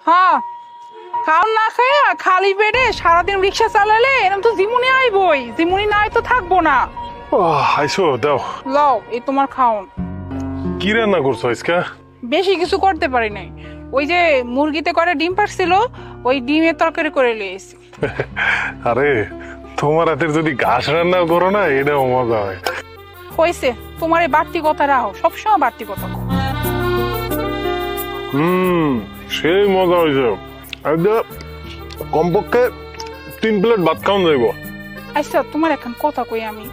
হ্যাঁ, খাওন না খায়া খালি পেটে সারাদিন রিক্সা চালালে এরকম তো জিমুনি আইবই, জিমুনি না আই তো থাকবো না। আইসো দাও। লও, এই তোমার খাওন। কি রান্না করছো আজকে? বেশি কিছু করতে পারি নাই, ওই যে মুরগিতে করে ডিম পারছিল, ওই ডিমের তরকারি করে লিয়েছি। আরে তোমার হাতের যদি ঘাস রান্না করো না, এটাও মজা হয়। হয়েছে, তোমার এই বাড়তি কথা রাখো, সবসময় বাড়তি কথা কও। সেই মজা হয়েছে। কমপক্ষে 3 প্লেট ভাত খাওয়ান যাইব। আচ্ছা, তোমার এখন কথা কই আমি,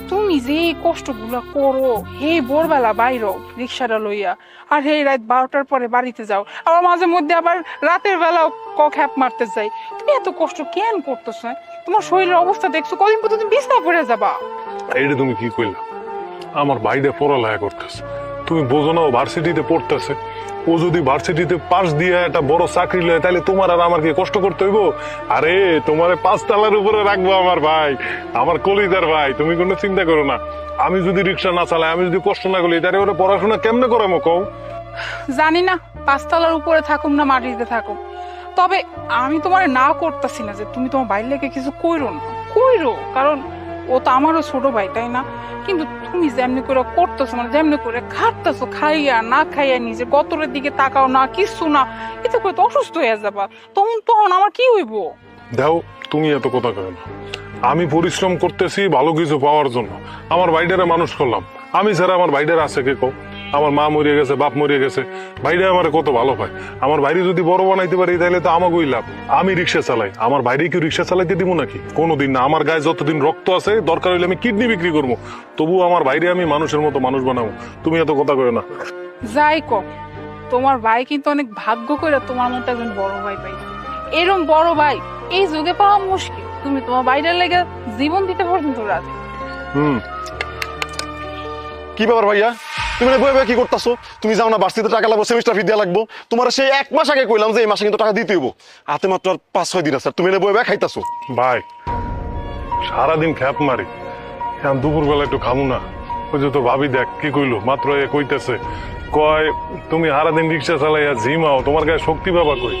তুমি যে কষ্টগুলো করো, হে ভোরবেলা বাইরো রিক্সাটা লইয়া, আর হে রাত 12টার পরে বাড়িতে যাও, আবার মাঝে মধ্যে আবার রাতের বেলাও খ্যাপ মারতে যাই, তুমি এত কষ্ট কেন করতেছো? তোমার শরীরের অবস্থা দেখছো, কদিন পর তুমি বিছনা পড়ে যাবা। এইটা তুমি কি কইলা? আমার ভাইটা পড়ালেখা করতেছে, তুমি বোঝো না ও ভার্সিটিতে পড়তেছে। ও যদি ভার্সিটিতে পাস দিয়ে একটা বড় চাকরি লয়, তাহলে তোমার আর আমার কি কষ্ট করতে হইব? আরে তোমারে 5 তলার উপরে রাখবো আমার ভাই, আমার কলিজার ভাই, তুমি কোনো চিন্তা করো না। আমি যদি রিক্সা না চালাই, আমি যদি কষ্ট না করি, তাহলে ওরা পড়াশোনা কেমনে করামো কও? জানি না 5 তলার উপরে থাকুম না মাটিতে থাকুম, তবে আমি তোমার না করতেছি না যে তুমি তোমার বাইর লেগে কিছু কইরো না, কইরো, কারণ ও তো আমারও ছোট ভাই, তাই না? কিন্তু তুমি যেমনি করে করতেছো, মানে যেমনি করে খাটতেছো, খাইয়া না খাইয়া নিজে গতরের দিকে তাকাও না, কিছু না, এতে করে তো অসুস্থ হয়ে যাবা। তখন তখন আমার কি হইব? দাও, তুমি এত কথা কও না। আমি পরিশ্রম করতেছি ভালো কিছু পাওয়ার জন্য, আমার ভাইটারে মানুষ করলাম। আমি ছাড়া আমার ভাইটার আছে কে কও? আমার মা মরিয়ে গেছে, বাপ মরিয়ে গেছে, ভাইটা আমার কত ভালো পায়। আমার ভাইরে যদি বড় বানাইতে পারি, তাহলে তো আমাকেই লাভ। আমি রিক্সা চালাই, আমার ভাইরে কি রিক্সা চালাইতে দিব নাকি? কোনোদিন না। আমার গায়ে যতদিন রক্ত আছে, দরকার হইলে আমি কিডনি বিক্রি করবো, তবু আমার ভাইরে আমি মানুষের মতো মানুষ বানাবো। তুমি এত কথা কও না। যাই কো, তোমার ভাই কিন্তু অনেক ভাগ্য করে তোমার মতো একজন বড় ভাই পাই। এরকম বড় ভাই এই যুগে পাওয়া মুশকিল। তুমি তোমার বাইরের লেগে জীবন দিতে পর্যন্ত রাজি। কি ব্যাপার ভাইয়া, তুমি না বই কি করতেছো? তুমি যাও না ভার্সিটিতে টাকা লাগবো, সেমিস্টার ফি দেওয়া লাগবো। তোমার সেই 1 মাস আগে কইলাম যে এই মাসে কিন্তু টাকা দিতে হইব, হাতে মাত্র আর 5-6 দিন আছে, তুমি না বই খাইতাছো। ভাই সারাদিন খ্যাপ মারি, এখন দুপুর বেলা একটু খামু না? ওই যে তো ভাবি দেখ কি কইলো মাত্র, এ কইতেছে, কয় তুমি সারাদিন রিক্সা চালাইয়া জিমাও, তোমার গায়ে শক্তি পাবা কই?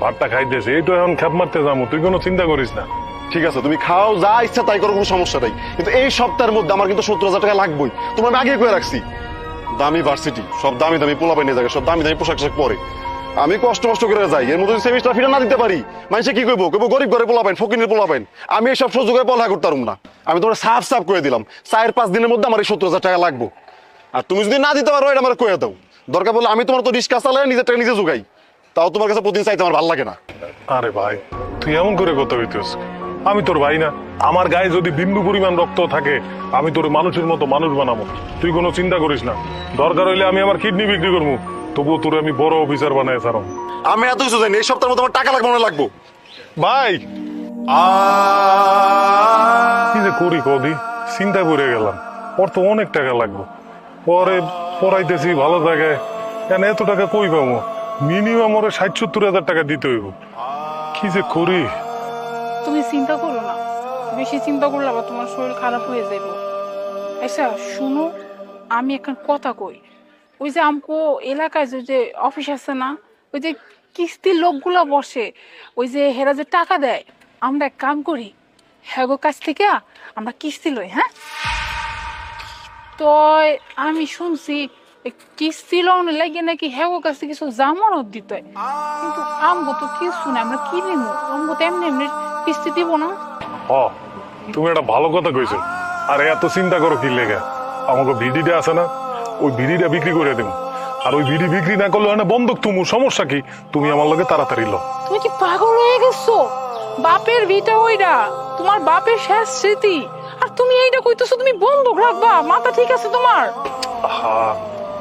ভাতটা খাইতেছে, এইটা এখন খ্যাপ মারতে যাবো, তুই কোনো চিন্তা করিস না। ঠিক আছে, তুমি খাও, যা ইচ্ছা তাই করো, কোনো সমস্যা নাই। কিন্তু এই সপ্তাহের মধ্যে আমার কিন্তু 70,000 টাকা লাগবেই। তোমার আমি আগে কয়ে রাখছি, দামি ভার্সিটি, সব দামি দামি পোলাপাই নিয়ে যাবে, সব দামি দামি পোশাক পরে। আমি কষ্ট করে যাই, এর মধ্যে সেমিস্টার ফিটা না দিতে পারি, মানুষে কি কইবো? কইবো গরিব ঘরে পোলাপাইন, ফকিনের পোলাপাইন। আমি এইসব সুযোগে পড়ালেখা করতে পারবো না। আমি তোমার সাফ করে দিলাম, 4-5 দিনের মধ্যে আমার এই 70,000 টাকা লাগবো। আর তুমি যদি না দিতে পারো, এটা আমার কয়ে দাও। দরকার বলে আমি তোমার তো রিস্কা চালাই, নিজের টাকা নিজে যোগাই, তাও তোমার কাছে প্রতিদিন চাইতে আমার ভালো লাগে না। আরে ভাই, তুই এমন করে কথা হইতেছ? আমি তোর ভাই না? আমার গায়ে যদি বিন্দু পরিমাণ রক্ত থাকে, আমি তোর মানুষের মতো মানুষ বানাবো, তুই কোনো চিন্তা করিস না। দরকার হইলে আমি আমার কিডনি বিক্রি করবো, তবুও তোর আমি বড় অফিসার বানাই ছাড়ো। আমি এত কিছু জানি, এই সপ্তাহের মধ্যে আমার টাকা লাগবে, মনে লাগবো। ভাই কি যে করি কদি, চিন্তা করে গেলাম, ওর তো অনেক টাকা লাগবে, পরে পড়াইতেছি ভালো জায়গায়, কেন এত টাকা কই পাবো? মিনিমাম ওরে 60-70 হাজার টাকা দিতে হইব। কি যে করি। তুমি চিন্তা করো না, বেশি চিন্তা করলে আবার তোমার শরীর খারাপ হয়ে যাইব। আচ্ছা শুনো, আমি এখন কথা কই, ওই যে আমকো এলাকায় যে অফিস আছে না, ওই যে কিস্তির লোকগুলা বসে, ওই যে হেরা যে টাকা দেয়, আমরা এক কাম করি, হ্যাগো কাছ থেকে আমরা কিস্তি লই। হ্যাঁ, তো আমি শুনছি কিস্তি লোনের লাগে নাকি হ্যাগো কাছে কিছু জামানত দিতে হয়, কিন্তু আমগো তো কিছু না, আমরা কি নিব? আমগো তো এমনি এমনি কিস্তি দিব না। তুমি একটা ভালো কথা কইছো। আরে এত চিন্তা করো কি লেগে? আমাকে ভিডিটা আছে না, ওই ভিডিটা বিক্রি করে দেবো। আর ওই ভিডি বিক্রি না করলে হয় না বন্ধক, তুমি সমস্যা কি? তুমি আমার লগে তাড়াতাড়ি লো। তুমি কি পাগল হয়ে গেছো? বাপের ভিটা ওইটা, তোমার বাপের শেষ স্মৃতি, আর তুমি এইটা কইতেছো তুমি বন্ধক রাখবা? মাথা ঠিক আছে তোমার?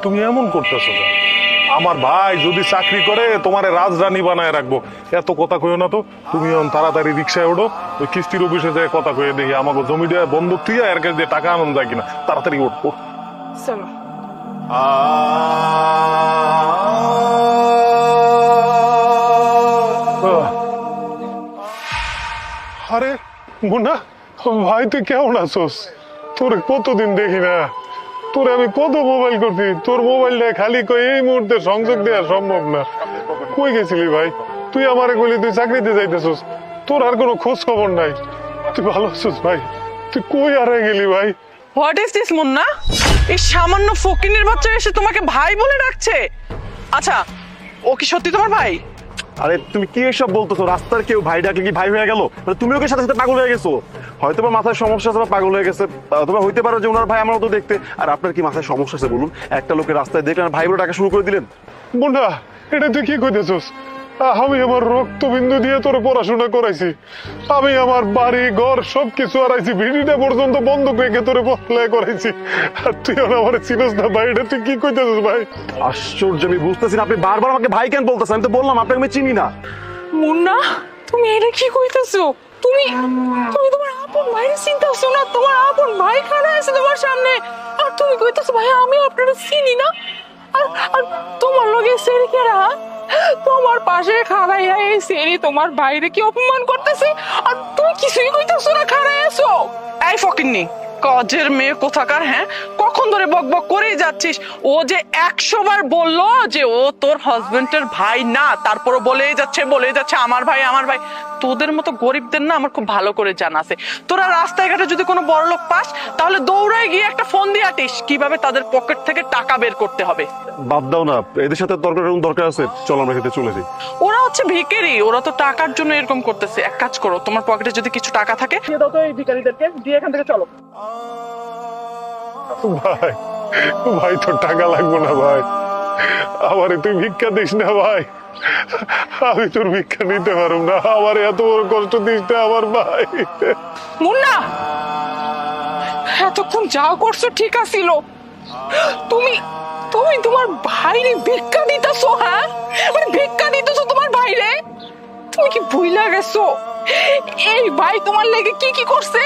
তুমি এমন করতেছো? আমার ভাই যদি চাকরি করে, তোমার রাজরানী বানায় রাখবো। এত কথা কইও না তো। তুমি তাড়াতাড়ি রিক্সায় ওঠো, ওই কিস্তির অফিসে যায় কথা কয়ে দেখি আমাকে জমি দেওয়া বন্ধক তুই এর কাছে দিয়ে টাকা আনন্দ যায় কিনা। তাড়াতাড়ি ওঠো। চলো। আরে মুন্না ভাই, তুই কেমন আছোস? তোর কতদিন দেখি না। তোরে আমি কত মোবাইল করছি, তোর মোবাইলটা খালি কই এই মুহূর্তে সংযোগ দেওয়া সম্ভব না। কই গেছিলি ভাই? তুই আমারে কইলি তুই চাকরিতে যাইতেছস, তোর আর কোনো খোঁজ খবর নাই। তুই ভালো আছিস ভাই? তুই কই হারাই গেলি ভাই? What is this Munna? এই সামান্য ফকিনের বাচ্চা এসে তোমাকে ভাই বলে ডাকছে? আচ্ছা, ও কি সত্যি তোমার ভাই? আরে তুমি কি এসব বলতেছো? রাস্তার কেউ ভাই ডাকলে কি ভাই হয়ে গেল? মানে তুমি ওকে সাথে সাথে পাগল হয়ে গেছো? হয়তো বা মাথায় সমস্যা আছে বা পাগল হয়ে গেছে, অথবা হইতে পারো যে ওনার ভাই আমার মতো দেখতে। আর আপনার কি মাথায় সমস্যা আছে বলুন? একটা লোকের রাস্তায় দেখলেন আর ভাই বলে ডাকা শুরু করে দিলেন। মুন্না, এটা তুই কি কইতেছস? আমি আমার রক্তবিন্দু দিয়ে তোর পড়াশোনা করাইছি, আমি আমার বাড়ি ঘর সবকিছু হারাইছি, ভিডিটা পর্যন্ত বন্ধ রেখে তোরে পড়ালেখা করাইছি, আর তুই আমার চিনস না ভাই? এটা তুই কি কইতেছস ভাই? আশ্চর্য, আমি বুঝতেছি না আপনি বারবার আমাকে ভাই কেন বলতেছেন। আমি তো বললাম আপনাকে আমি চিনি না। মুন্না, তুমি এটা কি কইতেছো? তুমি তুমি তোমার আপন ভাইয়ের চিন্তা করছো না? তোমার আপন ভাই খাড়া আছে তোমার সামনে, আর তুমি কইতেছো ভাই আমি আপনারা চিনি না? আর আর তোমার লগে সেরি কেরা? তোমার পাশে খাড়াইয়া এই সেরি তোমার বাইরে কি অপমান করতেছে, আর তুমি কিছুই কইতেছো না, খাড়াই আছো। এই ফকিন্নি কাজের মেয়ে কোথাকার, হ্যাঁ? কখন ধরে বক বক করেই যাচ্ছিস? ও যে 100 বার বললো যে ও তোর হাজবেন্ডের ভাই না, তারপরও বলেই যাচ্ছে আমার ভাই আমার ভাই। তোদের মতো গরিবদের না আমার খুব ভালো করে জানা আছে। তোরা রাস্তায় ঘাটে যদি কোনো বড় লোক পাস, তাহলে দৌড়ায় গিয়ে একটা ফোন দিয়ে আটিস কিভাবে তাদের পকেট থেকে টাকা বের করতে হবে। বাদ দাও না, এদের সাথে দরকার আছে, চলো আমরা খেতে চলে যাই। ওরা হচ্ছে ভিখারি, ওরা তো টাকার জন্য এরকম করতেছে। এক কাজ করো, তোমার পকেটে যদি কিছু টাকা থাকে দিয়ে দাও তো এই ভিখারিদেরকে, দিয়ে এখান থেকে চলো। ভাই, ভাই তোর টাকা লাগবে না ভাই, আমারে তুই ভিক্ষা দিস না ভাই, আমি তোর ভিক্ষা নিতে পারব না, আমার এত বড় কষ্ট দিস না আমার ভাই। মুন্না, এতক্ষণ যা করছো ঠিক আছিল, তুমি তুমি তোমার ভাইরে ভিক্ষা দিতেছো? হ্যাঁ, মানে ভিক্ষা দিতেছো তোমার ভাইরে? তুমি কি ভুইলা গেছো এই ভাই তোমার লেগে কি কি করছে?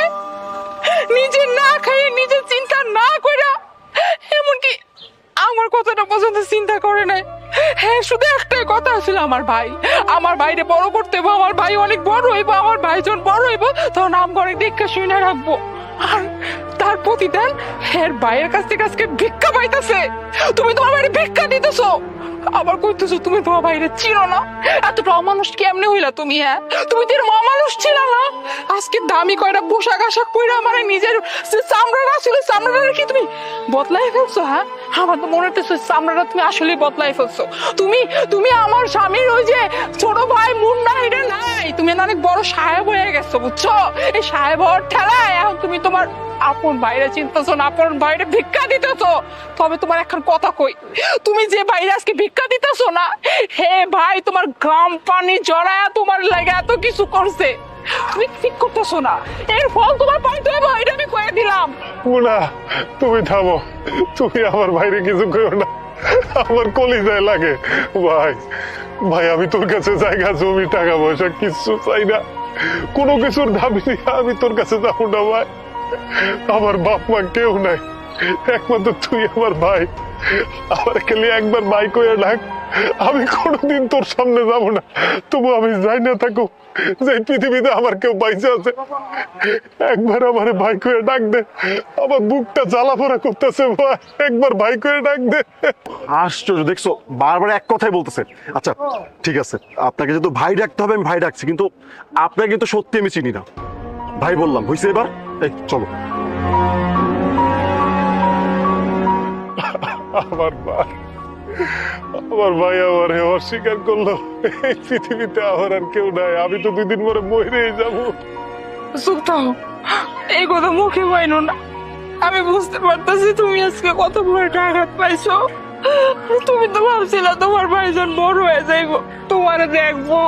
নিজে না খাইয়ে, নিজে চিন্তা না কইরা, এমনকি আমার কথাটা পর্যন্ত চিন্তা করে নাই। হ্যাঁ, শুধু একটাই কথা ছিল, আমার ভাইরে বড় করতে হইব, আমার ভাই অনেক বড় হইব, আমার ভাই যখন বড় হইব তখন আম ঘরে দীক্ষা শুনে রাখবো। আর তার প্রতিদান এর ভাইয়ের কাছ থেকে আজকে ভিক্ষা পাইতেছে। তুমি তোমার ভাইরে ভিক্ষা দিতেছো, আবার কইতেছো তুমি তোমার ভাইরে চিনো না। এতটা অমানুষ কেমনে হইলা তুমি? হ্যাঁ, তুমি তো এরকম অমানুষ ছিল না। আজকে দামি কয়টা পোশাক আশাক পরে আমার নিজের চামড়াটা ছিল, চামড়াটা কি তুমি বদলাই ফেলছো? হ্যাঁ, আমার তো মনে হচ্ছে চামড়াটা তুমি আসলে বদলাই ফেলছো। তুমি আমার স্বামীর ওই যে ছোট ভাই মুন্না, এটা নাই, তুমি অনেক বড় সাহেব হয়ে গেছো, বুঝছো? এই সাহেব হওয়ার ঠেলায় এখন তুমি তোমার আপন ভাইরে চিনতেছো না, আপন ভাইরে ভিক্ষা দিতেছো। তবে তোমার এখন কথা কই, তুমি যে ভাইরে আজকে ভিক্ষা দিতেছো না, হে ভাই তোমার গ্রাম পানি জড়ায়া তোমার লাগে এত কিছু করছে, তুমি ঠিক করতেছো না। এর ফল তোমার পাইতে হবে, এটা আমি কয়ে দিলাম। মুন্না, তুমি থামো, তুমি আমার ভাইরে কিছু করো না, আমার কলিজায় লাগে। ভাই ভাই, আমি তোর কাছে জায়গা জমি টাকা পয়সা কিচ্ছু চাই না, কোনো কিছুর দাবি নিয়ে আমি তোর কাছে যাবো না ভাই। আমার বাপ মা কেউ নাই, একমাত্র তুই আমার ভাই, আমার খালি একবার ভাই কইয়া ডাক, আমি কোনোদিন তোর সামনে যাব না। তবু আমি যাই না থাকো যে পৃথিবীতে আমার কেউ বাইচে আছে, একবার আমার ভাই কইয়া ডাক দে, আমার বুকটা জ্বালাপোড়া করতেছে ভাই, একবার ভাই কইয়া ডাক দে। আশ্চর্য, দেখছো বারবার এক কথাই বলতেছে। আচ্ছা ঠিক আছে, আপনাকে যেহেতু ভাই ডাকতে হবে আমি ভাই ডাকছি, কিন্তু আপনাকে কিন্তু সত্যি আমি চিনি না। ভাই বললাম, হয়েছে এবার? এই চলো। আমার ভাই, আমার ভাই আমারে অস্বীকার করলো, এই পৃথিবীতে আমার আর কেউ নাই, আমি তো 2 দিন পরে মরেই যাবো। চুপ থাকো, এই কথা মুখে বাইনো না। আমি বুঝতে পারতেছি তুমি আজকে কত বড় একটা আঘাত পাইছো। তুমি তো ভাবছিলে তোমার ভাইজন বড় হয়ে যাইবো, তোমারে দেখবো,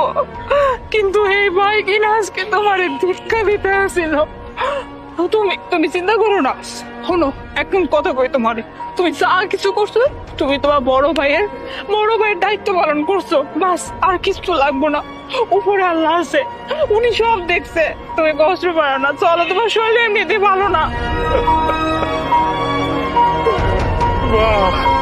কিন্তু এই ভাই কিনা আজকে তোমার ভিক্ষা দিতে আসছিল। তুমি চিন্তা করো না। শোনো, একদম কথা কই তোমারে, তুমি যা কিছু করছো, তুমি তোমার বড় ভাইয়ের দায়িত্ব পালন করছো, বাস, আর কিছু লাগবো না। উপরে আল্লাহ আছে, উনি সব দেখছে, তুমি কষ্ট পারো না। চলো, তোমার শরীর এমনিতে ভালো না। বাহ।